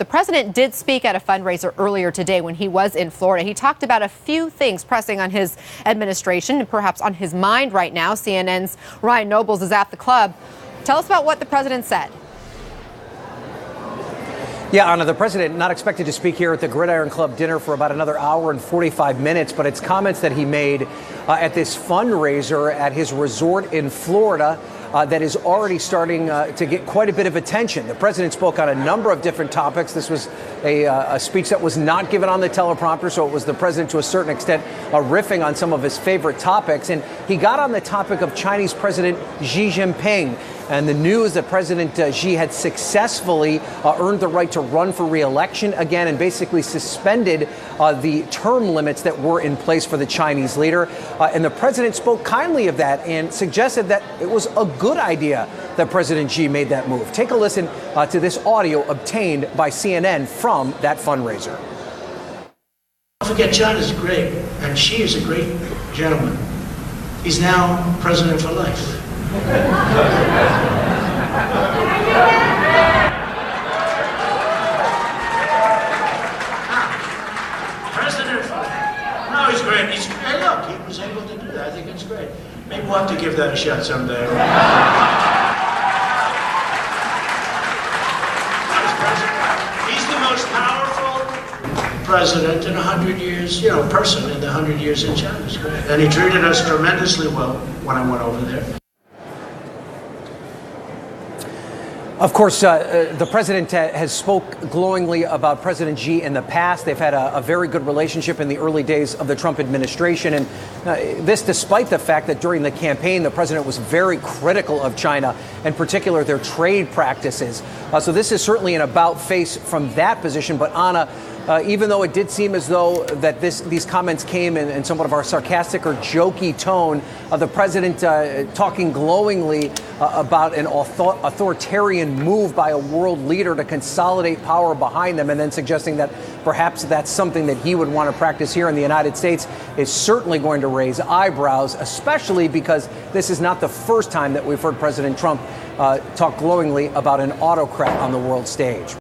The president did speak at a fundraiser earlier today when he was in Florida. He talked about a few things pressing on his administration and perhaps on his mind right now. CNN's Ryan Nobles is at the club. Tell us about what the president said. Yeah, Anna, the president not expected to speak here at the Gridiron Club dinner for about another hour and 45 minutes, but it's comments that he made at this fundraiser at his resort in Florida that is already starting to get quite a bit of attention. The president spoke on a number of different topics. This was a speech that was not given on the teleprompter, so it was the president to a certain extent riffing on some of his favorite topics. And he got on the topic of Chinese President Xi Jinping and the news that President Xi had successfully earned the right to run for re-election again and basically suspended the term limits that were in place for the Chinese leader. And the president spoke kindly of that and suggested that it was a good idea that President Xi made that move. Take a listen to this audio obtained by CNN from that fundraiser. Don't forget, China's great, and Xi is a great gentleman. He's now president for life. President for life. No, he's great. Hey, look, he was able to do that. I think it's great. Maybe we'll have to give that a shot someday. He's the most powerful president in 100 years, person in the 100 years in China. It's great. And he treated us tremendously well when I went over there. Of course, the president has spoke glowingly about President Xi in the past. They've had a very good relationship in the early days of the Trump administration. And this despite the fact that during the campaign, the president was very critical of China, in particular their trade practices. So this is certainly an about face from that position. But Anna, even though it did seem as though that these comments came in somewhat of our sarcastic or jokey tone, the president talking glowingly about an authoritarian move by a world leader to consolidate power behind them, and then suggesting that perhaps that's something that he would want to practice here in the United States, is certainly going to raise eyebrows, especially because this is not the first time that we've heard President Trump talk glowingly about an autocrat on the world stage.